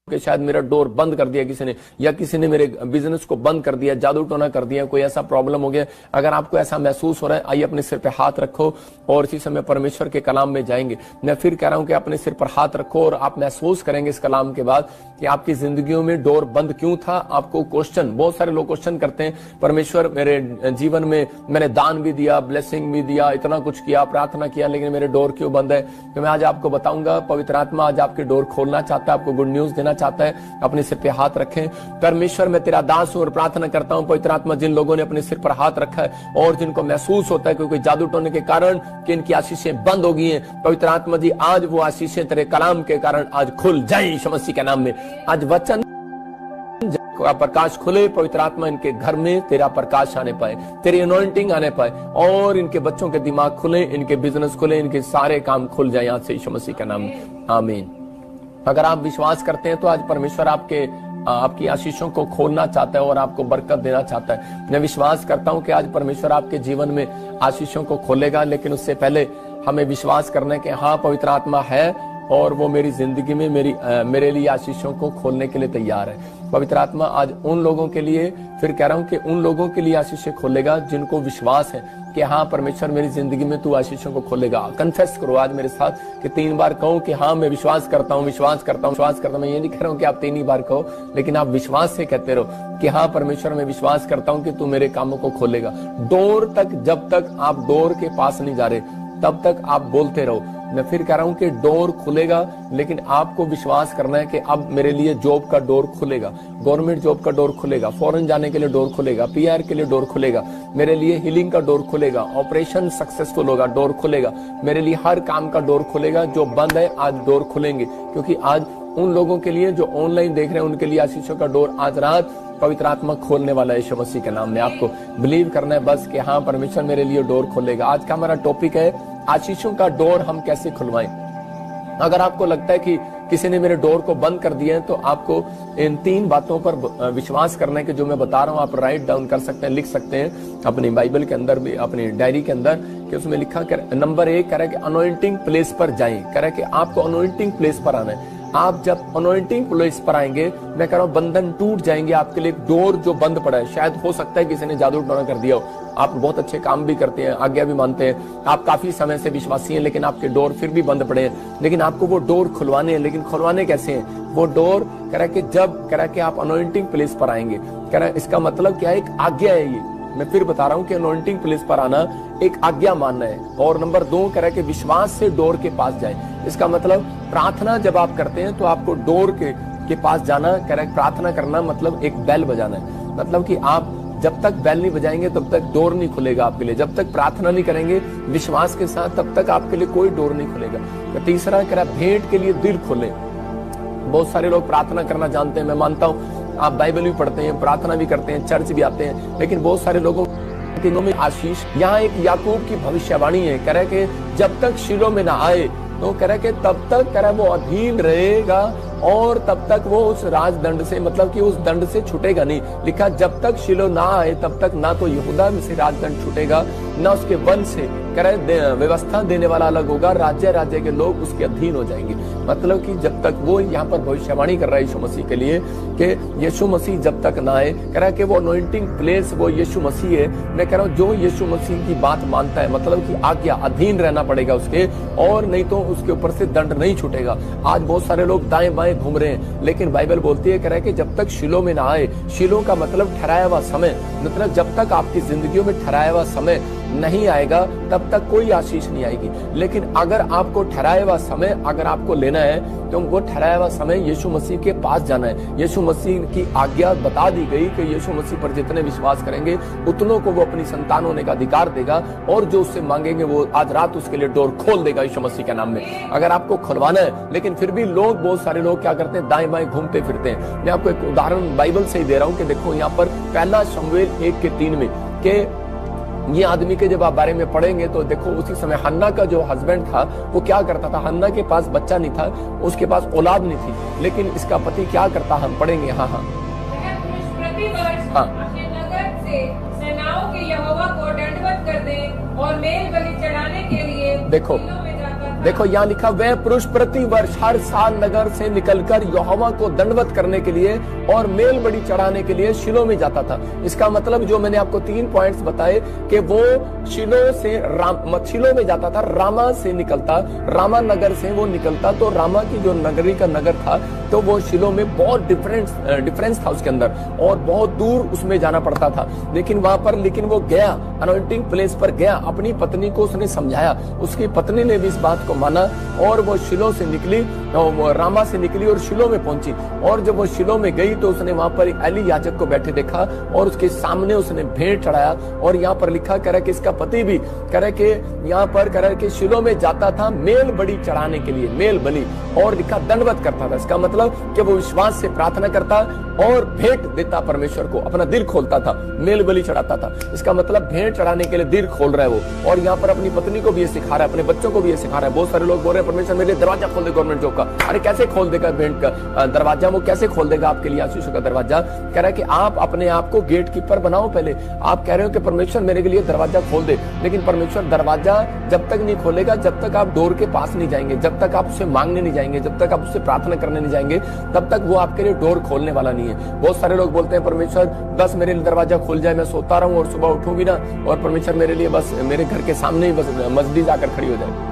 कि शायद मेरा डोर बंद कर दिया किसी ने, या किसी ने मेरे बिजनेस को बंद कर दिया, जादू टोना कर दिया, कोई ऐसा प्रॉब्लम हो गया। अगर आपको ऐसा महसूस हो रहा है, आइए अपने सिर पे हाथ रखो और इसी समय परमेश्वर के कलाम में जाएंगे। मैं फिर कह रहा हूं कि अपने सिर पर हाथ रखो और आप महसूस करेंगे इस कलाम के बाद कि आपकी जिंदगियों में डोर बंद क्यों था। आपको क्वेश्चन, बहुत सारे लोग क्वेश्चन करते हैं, परमेश्वर मेरे जीवन में मैंने दान भी दिया, ब्लेसिंग भी दिया, इतना कुछ किया, प्रार्थना किया, लेकिन मेरे डोर क्यों बंद है। तो मैं आज आपको बताऊंगा, पवित्र आत्मा आज आपके डोर खोलना चाहता है, आपको गुड न्यूज देना चाहता है। अपने सिर पे हाथ रखें। परमेश्वर मैं तेरा दास हूं और प्रार्थना करता हूं पवित्र आत्मा, जिन लोगों ने अपने सिर पर हाथ रखा है और जिनको महसूस होता है कि कोई जादू टोने के कारण कि इनकी आशीषें बंद हो गई हैं, पवित्र आत्मा जी आज वो आशीषें तेरे कलाम के कारण आज खुल जाए यीशु मसीह के नाम में। आज वचन का प्रकाश खुले, पवित्र आत्मा इनके घर में तेरा प्रकाश आने पाए, तेरी अनॉइंटिंग आने पाए और इनके बच्चों के दिमाग खुले, इनके बिजनेस खुले, इनके सारे काम खुल जाए आज से यीशु मसीह के नाम में, आमीन। अगर आप विश्वास करते हैं तो आज परमेश्वर आपकी आशीषों को खोलना चाहता है और आपको बरकत देना चाहता है। मैं विश्वास करता हूं कि आज परमेश्वर आपके जीवन में आशीषों को खोलेगा, लेकिन उससे पहले हमें विश्वास करना है कि हाँ, पवित्र आत्मा है और वो मेरी जिंदगी में मेरे लिए आशीषों को खोलने के लिए तैयार है। पवित्र आत्मा आज उन लोगों के लिए, फिर कह रहा हूं कि उन लोगों के लिए आशीषें खोलेगा जिनको विश्वास है कि हाँ परमेश्वर मेरी जिंदगी में तू आशीषों को खोलेगा। कन्फेस करो आज मेरे साथ कि 3 बार कहो कि हाँ मैं विश्वास करता हूँ, विश्वास करता हूँ, विश्वास करता हूँ। मैं ये नहीं कह रहा हूँ कि आप 3 ही बार कहो, लेकिन आप विश्वास से कहते रहो कि हाँ परमेश्वर मैं विश्वास करता हूँ कि तू मेरे कामों को खोलेगा। डोर तक, जब तक आप डोर के पास नहीं जा रहे तब तक आप बोलते रहो। मैं फिर कह रहा हूं कि डोर खुलेगा, लेकिन आपको विश्वास करना है कि अब मेरे लिए जॉब का डोर खुलेगा, गवर्नमेंट जॉब का डोर खुलेगा, फॉरेन जाने के लिए डोर खुलेगा, पीआर के लिए डोर खुलेगा, मेरे लिए हीलिंग का डोर खुलेगा, ऑपरेशन सक्सेसफुल होगा, डोर खुलेगा, मेरे लिए हर काम का डोर खुलेगा। जो बंद है आज डोर खुलेंगे, क्योंकि आज उन लोगों के लिए जो ऑनलाइन देख रहे हैं उनके लिए आशीषों का डोर आज रात पवित्र आत्मा खोलने वाला है यीशु मसीह के नाम में। आपको बिलीव करना है बस कि हाँ परमेश्वर मेरे लिए डोर खोलेगा। आज का हमारा टॉपिक है आशीषों का डोर हम कैसे खुलवाएं। अगर आपको लगता है कि किसी ने मेरे डोर को बंद कर दिया है तो आपको इन 3 बातों पर विश्वास करना है कि जो मैं बता रहा हूं आप राइट डाउन कर सकते हैं, लिख सकते हैं अपनी बाइबल के अंदर भी, अपनी डायरी के अंदर, कि उसमें लिखा कर नंबर 1 कह रहा है कि अनॉइंटिंग प्लेस पर जाएं। कह रहा है कि आपको अनॉइंटिंग प्लेस पर आना है। आप जब अनॉइंटिंग प्लेस पर आएंगे, मैं कह रहा हूं बंधन टूट जाएंगे आपके लिए। डोर जो बंद पड़ा है, शायद हो सकता है किसी ने जादू टोना कर दिया हो, आप बहुत अच्छे काम भी करते हैं, आज्ञा भी मानते हैं, आप काफी समय से विश्वासी हैं, लेकिन आपके डोर फिर भी बंद पड़े हैं, लेकिन आपको वो डोर खुलवाने हैं। लेकिन खुलवाने कैसे हैं वो डोर? कह रहा है कि जब, कह रहा है कि आप अनॉइंटिंग प्लेस पर आएंगे। कह रहा है इसका मतलब क्या है? एक आज्ञा है। ये मैं फिर बता रहा हूं कि अनॉइंटिंग प्लेस पर आना एक आज्ञा मानना है। और नंबर 2 कह रहा है कि विश्वास से डोर के पास जाए। इसका मतलब प्रार्थना जब आप करते हैं तो आपको डोर के पास जाना। कह रहा है प्रार्थना करना मतलब एक बेल बजाना है, मतलब कि आप जब तक बेल नहीं बजाएंगे तब तक डोर नहीं खुलेगा आपके लिए। जब तक प्रार्थना नहीं करेंगे विश्वास के साथ तब तक आपके लिए कोई डोर नहीं खुलेगा। तो तीसरा कह रहा है भेंट के लिए दिल खोले। बहुत सारे लोग प्रार्थना करना जानते हैं, मैं मानता हूं आप बाइबल भी पढ़ते हैं, प्रार्थना भी करते हैं, चर्च भी आते हैं, लेकिन बहुत सारे लोगों दिनों में आशीष। यहाँ एक याकूब की भविष्यवाणी है, कह रहा है कि जब तक शीलो में ना आए तो कह रहा है कि तब तक कह रहा है वो अधीन रहेगा और तब तक वो उस राजदंड से, मतलब कि उस दंड से छूटेगा नहीं। लिखा जब तक शीलो ना आए तब तक ना तो यहूदा में से राजदंड छूटेगा ना उसके वन से। कह रहे व्यवस्था देने वाला अलग होगा, राज्य के लोग उसके अधीन हो जाएंगे। मतलब कि जब तक वो यहाँ पर भविष्यवाणी कर रहा है यीशु मसीह के लिए कि यीशु मसीह जब तक ना आए, कह रहा है कि वो अनॉइंटिंग प्लेस वो यीशु मसीह है। मैं कह रहा हूँ जो यीशु मसीह की बात मानता है, मतलब कि आज्ञा, अधीन रहना पड़ेगा उसके, और नहीं तो उसके ऊपर से दंड नहीं छूटेगा। आज बहुत सारे लोग दाएं बाएं घूम रहे हैं, लेकिन बाइबल बोलती है, कह रहा है कि जब तक शीलो में ना आए। शीलो का मतलब ठहराया हुआ समय, मतलब जब तक आपकी जिंदगियों में ठहराया हुआ समय नहीं आएगा तब तक कोई आशीष नहीं आएगी। लेकिन अगर आपको ठहराया हुआ समय अगर आपको लेना है तो वो ठहराया हुआ समय यीशु मसीह के पास जाना है। यीशु मसीह की आज्ञा बता दी गई कि यीशु मसीह पर जितने विश्वास करेंगे उतनों को वो अपनी संतान होने का अधिकार देगा, और जो उससे मांगेंगे वो आज रात उसके लिए डोर खोल देगा यीशु मसीह के नाम में। अगर आपको खुलवाना है, लेकिन फिर भी लोग, बहुत सारे लोग क्या करते हैं, दाएं बाएं घूमते फिरते हैं। मैं आपको एक उदाहरण बाइबल से ही दे रहा हूँ कि देखो यहाँ पर पहला शमूएल 1:3 में कि ये आदमी के जब आप बारे में पढ़ेंगे तो देखो उसी समय हन्ना का जो हस्बैंड था वो क्या करता था। हन्ना के पास बच्चा नहीं था, उसके पास औलाद नहीं थी, लेकिन इसका पति क्या करता, हम पढ़ेंगे। हाँ हाँ अपने नगर से सेनाओं के यहोवा को दंडवत कर दे और मेल बलि चढ़ाने के लिए देखो देखो यहाँ लिखा, वह पुरुष प्रति वर्ष हर साल नगर से निकलकर यहोवा को दंडवत करने के लिए और मेल बलि चढ़ाने के लिए शिलो में जाता था। इसका मतलब जो मैंने आपको 3 पॉइंट्स बताए कि वो शिलो में जाता था, रामा से निकलता, रामा नगर से वो निकलता, तो रामा की जो नगरी का नगर था तो वो शिलो में बहुत डिफरेंस था उसके अंदर, और बहुत दूर उसमें जाना पड़ता था। लेकिन वहां पर वो गया, अनॉइंटिंग प्लेस पर गया, अपनी पत्नी को उसने समझाया, उसकी पत्नी ने भी इस बात को माना, और वो शिलो से निकली, रामा से निकली और शिलो में पहुंची। और जब वो शिलो में गई तो उसने वहां पर एली याजक को बैठे देखा और उसके सामने उसने भेंट चढ़ाया। और यहाँ पर लिखा कह रहा कि इसका पति भी कह रहा कि यहाँ पर कह रहा कि शिलो में जाता था मेल बलि चढ़ाने के लिए, मेल बलि, और लिखा दंडवत करता था। इसका मतलब कि वो विश्वास से प्रार्थना करता और भेंट देता परमेश्वर को, अपना दिल खोलता था, मेल बलि चढ़ाता था। इसका मतलब भेंट चढ़ाने के लिए दिल खोल रहा है वो। और यहाँ पर अपनी पत्नी को भी ये सिखा रहा है, अपने बच्चों को भी ये सिखा रहा है। बहुत सारे लोग बोल रहे हैं परमेश्वर मेरे लिए दरवाजा खोल दे गवर्नमेंट जॉब का। अरे कैसे खोल देगा भेंट का दरवाजा, वो कैसे खोल देगा आपके लिए आशीष का दरवाजा? कह रहा है कि आप अपने आप को गेट कीपर बनाओ पहले। आप कह रहे हो कि परमेश्वर मेरे लिए दरवाजा खोल दे, लेकिन परमेश्वर दरवाजा जब तक नहीं खोलेगा, जब तक आप डोर के पास नहीं जाएंगे, जब तक आप उससे मांगने नहीं जाएंगे, जब तक आप उससे प्रार्थना करने नहीं जाएंगे, तब तक वो आपके लिए डोर खोलने वाला नहीं है। बहुत सारे लोग बोलते हैं परमेश्वर बस मेरे लिए दरवाजा खोल जाए, मैं सोता रहूं और सुबह उठूं भी ना, और परमेश्वर मेरे लिए बस मेरे घर के सामने ही बस मस्जिद आकर खड़ी हो जाए।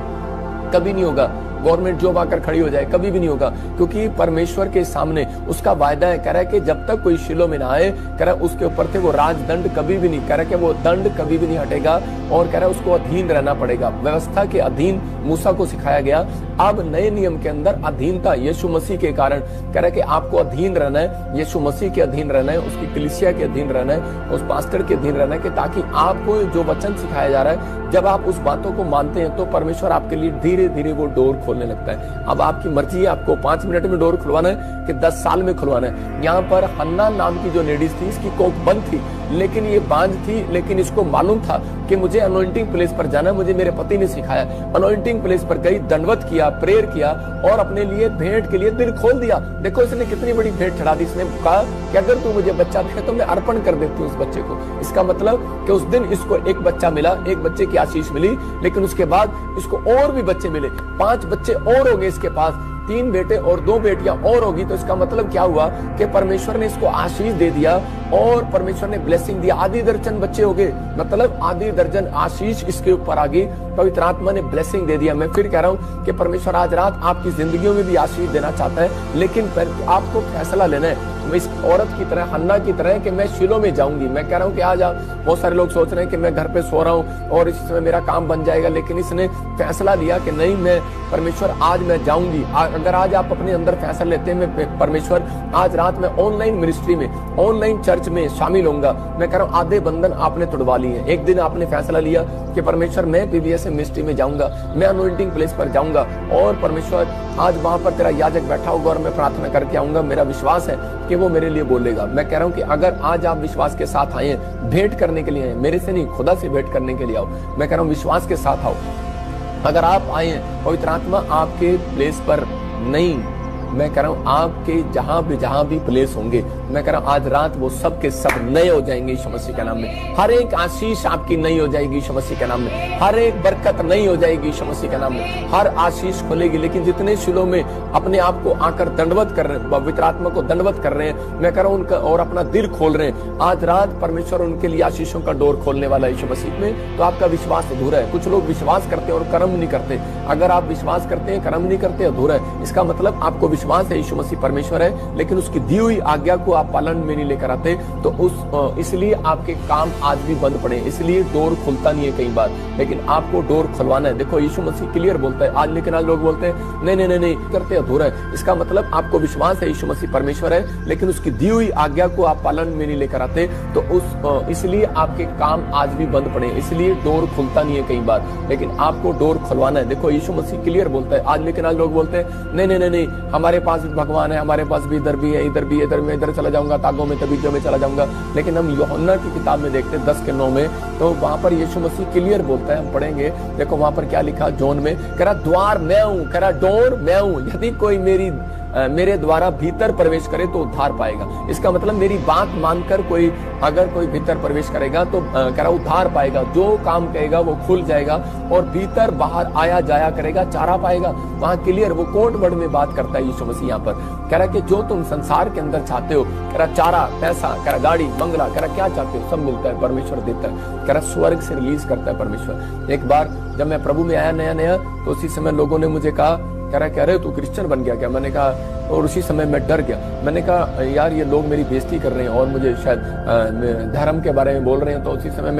कभी नहीं होगा। गवर्नमेंट जॉब आकर खड़ी हो जाए, कभी भी नहीं होगा, क्योंकि परमेश्वर के सामने उसका वायदा है। कह रहा है कि जब तक कोई शिलो में ना आए, कह रहा है उसके ऊपर से वो राजदंड कभी भी नहीं, कह रहा है कि वो दंड कभी भी नहीं हटेगा, और कह रहा है उसको अधीन रहना पड़ेगा। व्यवस्था के अधीन मूसा को सिखाया गया। अब नए नियम के अंदर अधीनता यीशु मसीह के कारण, कह रहा है कि आपको अधीन रहना है, यीशु मसीह के अधीन रहना है, उसकी कलीसिया के अधीन रहना है, उस पास्टर के अधीन रहना है, कि ताकि आपको जो वचन सिखाया जा रहा है, जब आप उस बातों को मानते हैं तो परमेश्वर आपके लिए धीरे धीरे वो डोर खोलने लगता है। अब आपकी मर्जी है, आपको 5 मिनट में डोर खुलवाना है कि 10 साल में खुलवाना है। यहाँ पर हन्ना नाम की जो लेडीज थी, इसकी कोख बंद थी, लेकिन ये बांझ थी, लेकिन इसको मालूम था कि मुझे अनॉइंटिंग प्लेस पर जाना, मुझे मेरे पति ने सिखाया। अनॉइंटिंग प्लेस पर गई, दंडवत किया, प्रेयर किया, और अपने लिए भेंट के लिए दिल खोल दिया। देखो इसने कितनी बड़ी भेंट चढ़ा दी। इसने कहा कि अगर तू मुझे बच्चा दे तो मैं अर्पण कर देती हूँ उस बच्चे को। इसका मतलब कि उस दिन इसको एक बच्चा मिला, एक बच्चे की आशीष मिली, लेकिन उसके बाद इसको और भी बच्चे मिले, 5 बच्चे और हो गए इसके पास, 3 बेटे और 2 बेटियां और होगी। तो इसका मतलब क्या हुआ कि परमेश्वर ने इसको आशीष दे दिया, और परमेश्वर ने ब्लेसिंग दिया। आधी दर्जन बच्चे हो गए, मतलब आधी दर्जन आशीष इसके ऊपर आ गई। पवित्र आत्मा ने ब्लेसिंग दे दिया। मैं फिर कह रहा हूं कि परमेश्वर आज रात आपकी जिंदगियों में भी आशीष देना चाहता है, लेकिन आपको फैसला लेना है। इस औरत की तरह, हन्ना की तरह, कि मैं शिलो में जाऊंगी। मैं कह रहा हूं कि आज आप, बहुत सारे लोग सोच रहे हैं कि मैं घर पे सो रहा हूं और इस समय मेरा काम बन जाएगा, लेकिन इसने फैसला लिया कि नहीं, मैं परमेश्वर आज मैं जाऊंगी। अगर आज आप अपने अंदर फैसला लेते हैं, मैं परमेश्वर आज रात में ऑनलाइन मिनिस्ट्री में, ऑनलाइन चर्च में शामिल होऊंगा। मैं कह रहा हूं आधे बंधन आपने तोड़वा लिए। एक दिन आपने फैसला लिया कि परमेश्वर मैं पीबीएस मिनिस्ट्री में जाऊंगा, मैं अनॉइंटिंग प्लेस पर जाऊंगा, और परमेश्वर आज वहां पर तेरा याजक बैठा होगा और मैं प्रार्थना करके आऊंगा। मेरा विश्वास है कि वो मेरे लिए बोलेगा। मैं कह रहा हूं कि अगर आज आप विश्वास के साथ आए, भेंट करने के लिए आए, मेरे से नहीं खुदा से भेंट करने के लिए आओ। मैं कह रहा हूं विश्वास के साथ आओ। अगर आप आए, पवित्र आत्मा आपके प्लेस पर नहीं, मैं कह रहा हूं आपके जहां भी प्लेस होंगे, मैं कह रहा हूं आज रात वो सब के सब नए हो जाएंगे यीशु मसीह के नाम में। हर एक आशीष आपकी नई हो जाएगी यीशु मसीह के नाम में। हर एक बरकत नई हो जाएगी यीशु मसीह के नाम में। हर आशीष खुलेगी। लेकिन जितने शिलो में अपने आप को आकर दंडवत कर रहे हैं, पवित्र आत्मा को दंडवत कर रहे हैं, मैं कह रहा हूं उनका और अपना दिल खोल रहे हैं, आज रात परमेश्वर उनके लिए आशीषों का डोर खोलने वाला है यीशु मसीह में। तो आपका विश्वास अधूरा है। कुछ लोग विश्वास करते हैं और कर्म नहीं करते। अगर आप विश्वास करते हैं, कर्म नहीं करते, अधूरा है। इसका मतलब आपको विश्वास है यीशु मसीह परमेश्वर है, लेकिन उसकी दी हुई आज्ञा को आप पालन में नहीं लेकर आते, तो इसलिए आपके काम आज भी बंद पड़े। इसलिए डोर खुलता नहीं है कई बार, लेकिन आपको डोर खुलवाना है। देखो यीशु मसीह क्लियर बोलता है आज, लेकिन आज लोग बोलते हैं नहीं नहीं नहीं करते, अधूरा है। इसका मतलब आपको विश्वास है यीशु मसीह परमेश्वर है, लेकिन उसकी दी हुई आज्ञा को आप पालन में नहीं लेकर आते, तो इसलिए आपके काम आज भी बंद पड़े। इसलिए डोर खुलता नहीं है कई बार, लेकिन आपको डोर खुलवाना है। देखो यीशु मसीह क्लियर बोलता है आज, लेकिन आज लोग बोलते हैं नहीं नहीं नहीं, हमारे पास भगवान है, हमारे पास भी इधर भी है, इधर भी है, इधर में इधर चला जाऊंगा, तागों में तबीजों में चला जाऊंगा। लेकिन हम यूहन्ना की किताब में देखते हैं 10:9 में, तो वहां पर यीशु मसीह क्लियर बोलता है, हम पढ़ेंगे। देखो वहां पर क्या लिखा जॉन में, कह रहा द्वार मैं हूं, कह रहा डोर मैं हूं, यदि कोई मेरी मेरे द्वारा भीतर प्रवेश करे तो उद्धार पाएगा। इसका मतलब मेरी बात मानकर अगर कोई भीतर प्रवेश करेगा तो कह रहा उद्धार पाएगा। जो काम कहेगा वो खुल जाएगा और भीतर बाहर आया जाया करेगा, चारा पाएगा। वहां क्लियर वो कोड वर्ड में बात करता है यीशु मसीह यहाँ पर। कह रहा कि जो तुम संसार के अंदर चाहते हो, कह रहा चारा, पैसा, कह रहा गाड़ी, बंगला, कह रहा क्या चाहते हो सब मिलता है, परमेश्वर देता है। कह रहा स्वर्ग से रिलीज करता है परमेश्वर। एक बार जब मैं प्रभु में आया नया तो उसी समय लोगों ने मुझे कहा, कह रहा कह रहे तू क्रिश्चियन बन गया क्या? मैंने कहा, और उसी समय मैं डर गया। मैंने कहा यार ये लोग मेरी बेइज्जती कर रहे हैं और मुझे शायद धर्म के बारे में बोल रहे हैं। तो उसी समय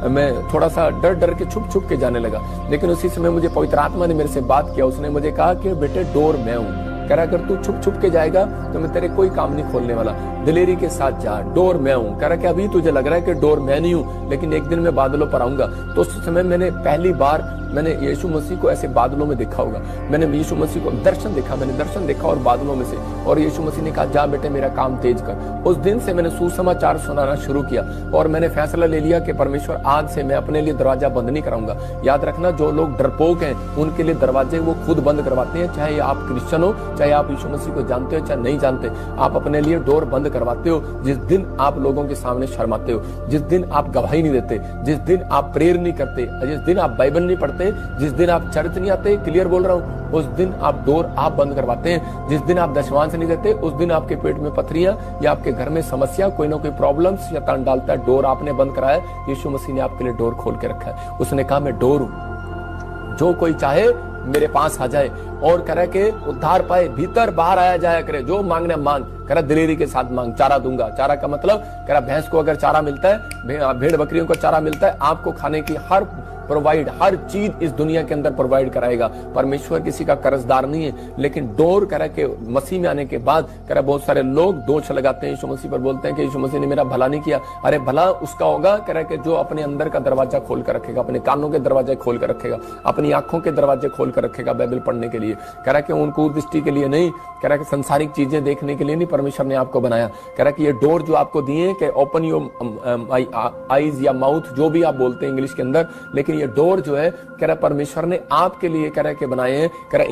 मैं थोड़ा सा डर के छुप के जाने लगा। लेकिन उसी समय मुझे पवित्र आत्मा ने मेरे से बात किया। उसने मुझे कहा कि बेटे डोर मैं हूँ। कह रहा अगर तू छुप के जाएगा तो मैं तेरे कोई काम नहीं खोलने वाला, दिलेरी के साथ जा, डोर मैं हूँ। कह रहा कि अभी तुझे लग रहा है कि डोर मैं नहीं हूँ, लेकिन एक दिन मैं बादलों पर आऊंगा। तो उस समय मैंने पहली बार यीशु मसीह को ऐसे बादलों में देखा होगा। मैंने यीशु मसीह को मैंने दर्शन देखा और बादलों में से, और यीशु मसीह ने कहा जा बेटे मेरा काम तेज कर। उस दिन से मैंने सुसमाचार सुनाना शुरू किया और मैंने फैसला ले लिया कि परमेश्वर आज से मैं अपने लिए दरवाजा बंद नहीं कराऊंगा। याद रखना जो लोग डरपोक हैं उनके लिए दरवाजे वो खुद बंद करवाते हैं। चाहे आप क्रिश्चियन हो, चाहे आप यीशु मसीह को जानते हो, चाहे नहीं जानते, आप अपने लिए डोर बंद करवाते हो। जिस दिन आप लोगों के सामने शर्माते हो, जिस दिन आप गवाही नहीं देते, जिस दिन आप प्रेयर नहीं करते, जिस दिन आप बाइबल नहीं पढ़ते, जिस दिन आप चर्च नहीं आते, क्लियर बोल रहा हूँ, उस दिन आप डोर आप बंद करवाते हैं। जिस दिन आप दशमांश नहीं देते, उस दिन आपके पेट में पथरियां या आपके घर में समस्या, कोई ना कोई प्रॉब्लम शैतान डालता है। डोर आपने बंद कराया, यीशु मसीह ने आपके लिए डोर खोल के रखा है। उसने कहा मैं डोर हूं, जो कोई चाहे मेरे पास आ जाए और कह रहा के उद्धार पाए, भीतर बाहर आया जाया करे। जो मांगने मांग, कह रहा दिलेरी के साथ मांग, चारा दूंगा। चारा का मतलब कह रहा भैंस को अगर चारा मिलता है, भेड़ बकरियों को चारा मिलता है, आपको खाने की हर चीज इस दुनिया के अंदर प्रोवाइड कराएगा। परमेश्वर किसी का कर्जदार नहीं है। लेकिन डोर कह रहा के मसीह में आने के बाद कह रहा बहुत सारे लोग दोष लगाते हैं यीशु मसीह पर, बोलते हैं कि यीशु मसीह ने मेरा भला नहीं किया। अरे भला उसका होगा कह रहा कि जो अपने अंदर का दरवाजा खोल कर रखेगा, अपने कानों के दरवाजे खोल कर रखेगा, अपनी आंखों के दरवाजे खोल कर रखेगा बाइबल पढ़ने के लिए। कह रहा कि उनको दृष्टि के लिए नहीं, कह रहा कि संसारिक चीजें देखने के लिए नहीं परमेश्वर ने आपको बनाया। कह रहा कि ये डोर जो आपको दिए कि ओपन योर आईज या माउथ, जो भी आप बोलते हैं इंग्लिश के अंदर, लेकिन ये डोर जो है कह रहा परमेश्वर ने आपके लिए कह रहा के बनाए हैं। कह रहा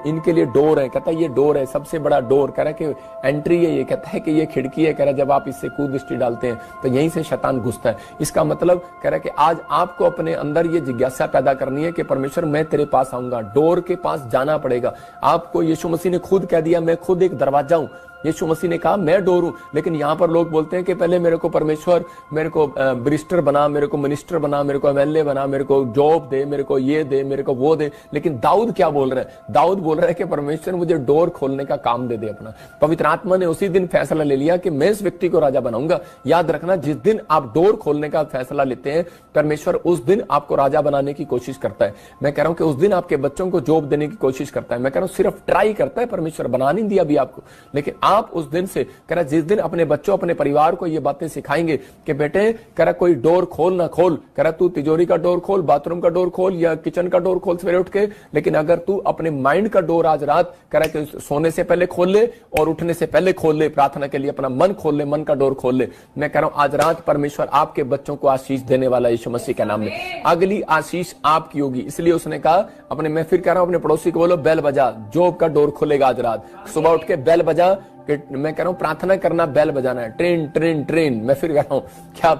इनके लिए डोर है। कहता है ये डोर है सबसे बड़ा डोर। कह रहा कि एंट्री है, ये कहता है कि ये खिड़की है। कह रहा जब आप इससे कुदृष्टि डालते हैं तो यहीं से शैतान घुसता है। इसका मतलब कह रहा कि आज आपको अपने अंदर ये जिज्ञासा पैदा करनी है कि परमेश्वर मैं तेरे पास आऊंगा। डोर के पास जाना पड़ेगा आपको। यीशु मसीह ने खुद कह दिया मैं खुद एक दरवाजा हूं। यीशु मसीह ने कहा मैं डोर हूं। लेकिन यहां पर लोग बोलते हैं कि पहले मेरे को परमेश्वर मेरे को बैरिस्टर बना, मेरे को मिनिस्टर बना, मेरे को एमएलए बना, मेरे को जॉब दे, मेरे को ये दे, मेरे को वो दे। लेकिन दाऊद क्या बोल रहा है? दाऊद बोल रहा है कि परमेश्वर मुझे डोर खोलने का काम दे दे अपना। पवित्र आत्मा ने उसी दिन फैसला ले लिया कि मैं इस व्यक्ति को राजा बनाऊंगा। याद रखना जिस दिन आप डोर खोलने का फैसला लेते हैं, परमेश्वर उस दिन आपको राजा बनाने की कोशिश करता है। मैं कह रहा हूं कि उस दिन आपके बच्चों को जॉब देने की कोशिश करता है। मैं कह रहा हूं सिर्फ ट्राई करता है, परमेश्वर बना नहीं दिया अभी आपको। लेकिन आप उस दिन से कह रहा जिस दिन अपने बच्चों अपने परिवार को ये बातें सिखाएंगे कि बेटे कह रहा कोई डोर खोल ना खोल, कह रहा तू तिजोरी का डोर खोल, बाथरूम का डोर खोल या किचन का डोर खोल सवेरे उठ के, लेकिन अगर तू अपने माइंड का डोर आज रात कह रहा कि सोने से पहले खोल ले और उठने से पहले खोल ले, प्रार्थना के लिए अपना मन खोल ले, मन का डोर खोल ले। मैं कह रहा हूं आज रात परमेश्वर आपके बच्चों को आशीष देने वाला यीशु मसीह के नाम में। अगली आशीष आपकी होगी। इसलिए उसने कहा अपने, मैं फिर कह रहा हूं अपने पड़ोसी को बोलो बेल बजा, जॉब का डोर खुलेगा आज रात। सुबह उठ के बेल बजा। मैं कह रहा हूं प्रार्थना करना, बेल बजाना है। Train train train. मैं फिर कह रहा हूं क्या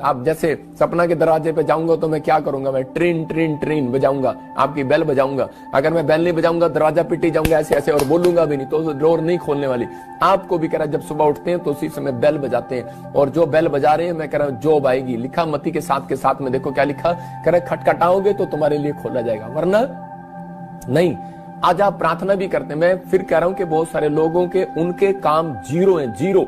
आप जैसे सपना के दरवाजे पे जाऊंगा तो मैं क्या करूंगा? मैं ट्रेन ट्रेन ट्रेन बजाऊंगा, आपकी बेल बजाऊंगा। अगर मैं बेल नहीं बजाऊंगा दरवाजा पिटी जाऊंगा ऐसे ऐसे और बोलूंगा भी नहीं तो डोर नहीं खोलने वाली। आपको भी कह रहा जब सुबह उठते हैं तो उसी समय बेल बजाते हैं, और जो बेल बजा रहे हैं मैं कह रहा हूं जॉब आएगी। लिखा मत्ती के साथ में देखो क्या लिखा, कह रहा खटखटाओगे तो तुम्हारे लिए खोला जाएगा, वरना नहीं। आज आप प्रार्थना भी करते हैं। मैं फिर कह रहा हूं कि बहुत सारे लोगों के उनके काम जीरो हैं, जीरो।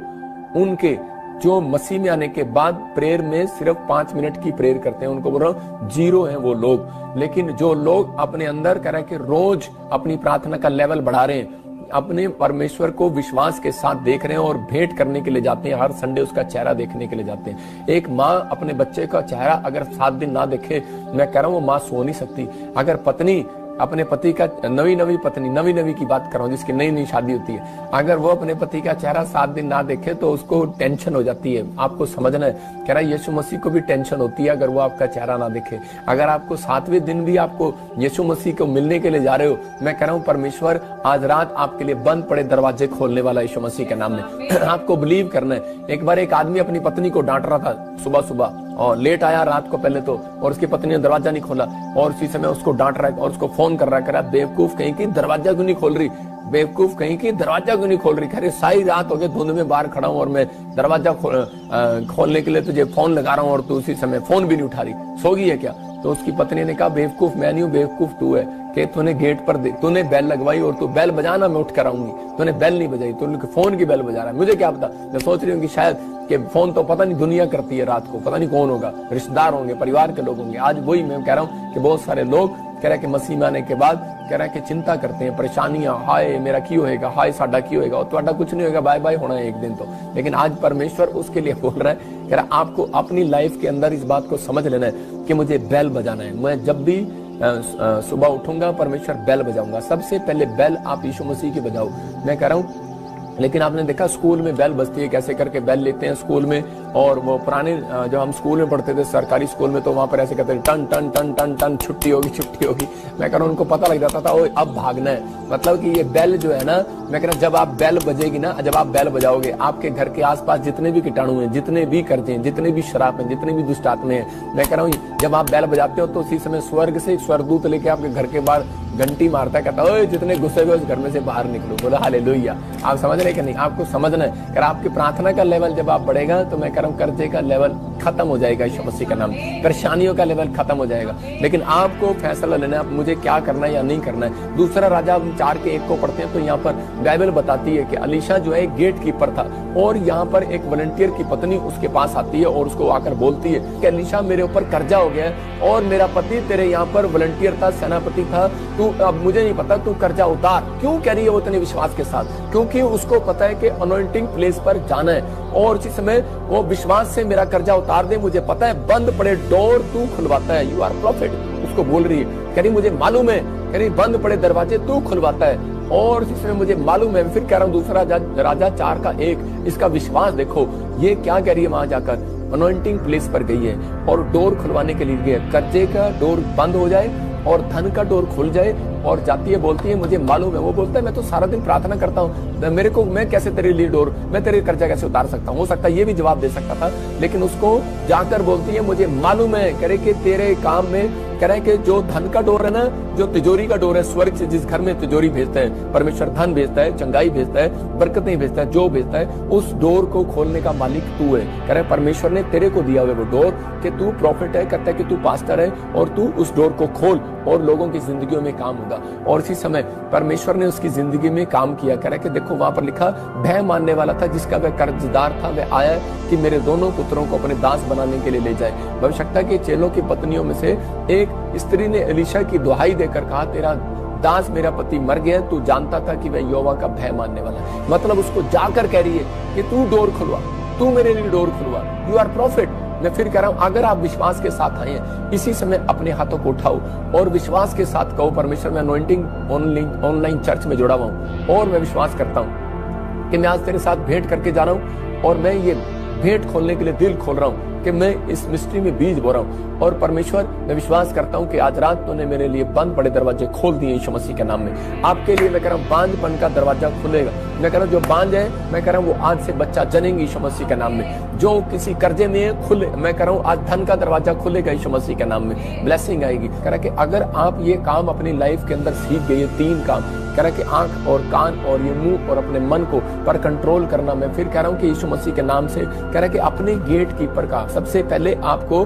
उनके जो मसीह में आने के बाद प्रेयर में सिर्फ 5 मिनट की प्रेयर करते हैं, उनको बोल रहा हूं जीरो हैं वो लोग। लेकिन जो लोग अपने अंदर कह रहे हैं कि रोज अपनी प्रार्थना का लेवल बढ़ा रहे हैं, अपने परमेश्वर को विश्वास के साथ देख रहे हैं और भेंट करने के लिए जाते हैं, हर संडे उसका चेहरा देखने के लिए जाते हैं। एक माँ अपने बच्चे का चेहरा अगर 7 दिन ना देखे, मैं कह रहा हूं वो माँ सो नहीं सकती। अगर पत्नी अपने पति का, नवी नवी पत्नी, नवी नवी की बात कर रहा हूँ जिसकी नई नई शादी होती है, अगर वो अपने पति का चेहरा 7 दिन ना देखे तो उसको टेंशन हो जाती है। आपको समझना है, कह रहा है यीशु मसीह को भी टेंशन होती है अगर वो आपका चेहरा ना देखे। अगर आपको 7वें दिन भी आपको यीशु मसीह को मिलने के लिए जा रहे हो, मैं कह रहा हूँ परमेश्वर आज रात आपके लिए बंद पड़े दरवाजे खोलने वाला यीशु मसीह के नाम में। आपको बिलीव करना है। एक बार एक आदमी अपनी पत्नी को डांट रहा था सुबह सुबह, और लेट आया रात को पहले तो, और उसकी पत्नी ने दरवाजा नहीं खोला, और उसी समय उसको डांट रहा है और उसको फोन कर रहा है, कह रहा बेवकूफ कहीं की दरवाजा क्यों नहीं खोल रही, बेवकूफ कहीं की दरवाजा क्यों नहीं खोल रही। खैर सारी रात हो गई, धुंध में बाहर खड़ा हूं और मैं दरवाजा खोलने के लिए तुझे फोन लगा रहा हूं और तू उसी समय फोन भी नहीं उठा रही, सो गई है क्या। तो उसकी पत्नी ने कहा बेवकूफ मैं नहीं हूं, बेवकूफ तू है कि तूने गेट पर तूने बेल लगवाई और तू बेल बजाना मैं उठ कर आऊंगी, तूने बेल नहीं बजाई, तूने फोन की बेल बजा रहा है। मुझे क्या पता, मैं सोच रही हूँ कि शायद कि फोन तो पता नहीं दुनिया करती है रात को, पता नहीं कौन होगा, रिश्तेदार होंगे, परिवार के लोग होंगे। आज वही मैं कह रहा हूँ कि बहुत सारे लोग कह रहे कि मसीह में आने के बाद कह रहे कि चिंता करते हैं, परेशानियां, हाय मेरा की होएगा, हाय साडा की होएगा, और तुम्हारा कुछ नहीं होगा, बाय बाय होना है एक दिन तो। लेकिन आज परमेश्वर उसके लिए बोल रहा है, कह रहा आपको अपनी लाइफ के अंदर इस बात को समझ लेना है कि मुझे बेल बजाना है। मैं जब भी सुबह उठूंगा परमेश्वर बेल बजाऊंगा, सबसे पहले बेल आप यीशु मसीह की बजाओ। मैं कह रहा हूँ, लेकिन आपने देखा स्कूल में बेल बजती है, कैसे करके बेल लेते हैं स्कूल में, और वो पुराने जब हम स्कूल में पढ़ते थे सरकारी स्कूल में, तो वहां पर ऐसे कहते थे टन टन टन टन टन छुट्टी होगी छुट्टी होगी। मैं कह रहा हूं उनको पता लग जाता था ओ अब भागना है। मतलब कि ये बेल जो है ना, मैं कह रहा जब आप बेल बजेगी ना, जब आप बेल बजाओगे, आपके घर के आसपास जितने भी कीटाणु हैं, जितने भी कर्जे हैं, जितने भी शराब हैं, जितने भी दुष्ट आत्मे हैं, मैं कह रहा हूँ जब आप बेल बजाते हो तो उसी समय स्वर्ग से स्वर्गदूत लेके आपके घर के बाहर घंटी मारता है, कहता है जितने गुस्से हुए उस घर में से बाहर निकलो। बोला हालेलुया। आप समझ रहे कि नहीं, आपको समझना है। अगर आपकी प्रार्थना का लेवल जब आप बढ़ेगा तो मैं कह रहा हूँ कर्जे का लेवल खत्म हो जाएगा यीशु मसीह का नाम, परेशानियों का लेवल खत्म हो जाएगा। लेकिन आपको फैसला लेना है मुझे क्या करना है या नहीं करना है। दूसरा राजा 4:1 को पढ़ते हैं तो यहाँ पर बाइबल बताती है कि अलीशा जो है गेट कीपर था, और यहाँ पर एक वॉलंटियर की पत्नी उसके पास आती है और उसको आकर बोलती है कि अलीशा मेरे ऊपर कर्जा हो गया है और मेरा पति तेरे यहाँ पर वॉलंटियर था, सेनापति था, तू अब मुझे नहीं पता तू कर्जा उतार। क्यों कह रही है वो इतने विश्वास के साथ? क्योंकि उसको पता है कि अनॉइंटिंग प्लेस पर जाना है, और इसी समय वो विश्वास से मेरा कर्जा उतार दे, मुझे पता है बंद पड़े डोर तू खुलवाता है, यू आर प्रॉफिट। उसको बोल रही है, कह रही मुझे मालूम है, कह रही बंद पड़े दरवाजे तू खुलवाता है, और इसी समय मुझे मालूम है। फिर कह रहा हूँ दूसरा राजा 4:1, इसका विश्वास देखो ये क्या कह रही है। वहां जाकर अनॉइंटिंग प्लेस पर गई है और डोर खुलवाने के लिए गई है, कर्जे का डोर बंद हो जाए और धन का डोर खुल जाए, और जाती है बोलती है मुझे मालूम है। वो बोलता है मैं तो सारा दिन प्रार्थना करता हूँ, मेरे को मैं कैसे तेरे लिए डोर, मैं तेरे कर्जा कैसे उतार सकता हूँ। हो सकता है ये भी जवाब दे सकता था, लेकिन उसको जाकर बोलती है मुझे मालूम है, कह रहे कि तेरे काम में, कह रहे कि जो धन का डोर है ना, जो तिजोरी का डोर है, स्वर्ग से जिस घर में तिजोरी भेजता है परमेश्वर, धन भेजता है, चंगाई भेजता है, बरकतें भेजता है, जो भेजता है, उस डोर को खोलने का मालिक तू है। कह रहे परमेश्वर ने तेरे को दिया हुआ वो डोर कि तू प्रॉफिट है, कहता है कि तू पास्टर है और तू उस डोर को खोल और लोगों की जिंदगियों में काम होगा। और इसी समय परमेश्वर ने उसकी जिंदगी में काम किया। कह रहा है कि देखो वहां पर लिखा भय मानने वाला था जिसका वह कर्जदार था, वह आया कि मेरे दोनों पुत्रों को अपने दास बनाने के लिए ले जाए। भविष्यता के चेलों की पत्नियों में से एक स्त्री ने एलीशा की दुहाई देकर कहा तेरा दास मेरा पति मर गया। तू जानता था कि वह यहोवा का भय मानने वाला है। मतलब उसको जाकर कह रही है कि तू डोर खुलवा, तू मेरे लिए डोर खुलवा, यू आर प्रॉफिट। मैं फिर कह रहा हूं अगर आप विश्वास के साथ आए हैं इसी समय अपने हाथों को उठाओ और विश्वास के साथ कहो परमेश्वर मैं अनॉइंटिंग ऑनलाइन चर्च में जुड़ा हुआ हूं और मैं विश्वास करता हूं कि मैं आज तेरे साथ भेंट करके जा रहा हूं, और मैं ये भेंट खोलने के लिए दिल खोल रहा हूं कि मैं इस मिस्ट्री में बीज बो रहा हूं। और परमेश्वर मैं विश्वास करता हूं कि आज रात तूने मेरे लिए बंद पड़े दरवाजे खोल दिए यीशु मसीह के नाम में। आपके लिए मैं कह रहा हूं बांझपन का दरवाजा खुलेगा। मैं कह रहा हूं जो बांझ है मैं कह रहा हूं वो आज से बच्चा जनेंगे यीशु मसीह के नाम में। जो किसी कर्जे में है खुले, मैं कह रहा हूं आज धन का दरवाजा खुलेगा यीशु मसीह के नाम में, ब्लेसिंग आएगी। कह रहा कि अगर आप ये काम अपनी लाइफ के अंदर सीख गए, ये 3 काम, कह रहा कि आंख और कान और ये मुंह और अपने मन को पर कंट्रोल करना, मैं फिर कह रहा हूं कि यीशु मसीह के नाम से कह रहा कि अपने गेट कीपर का सबसे पहले आपको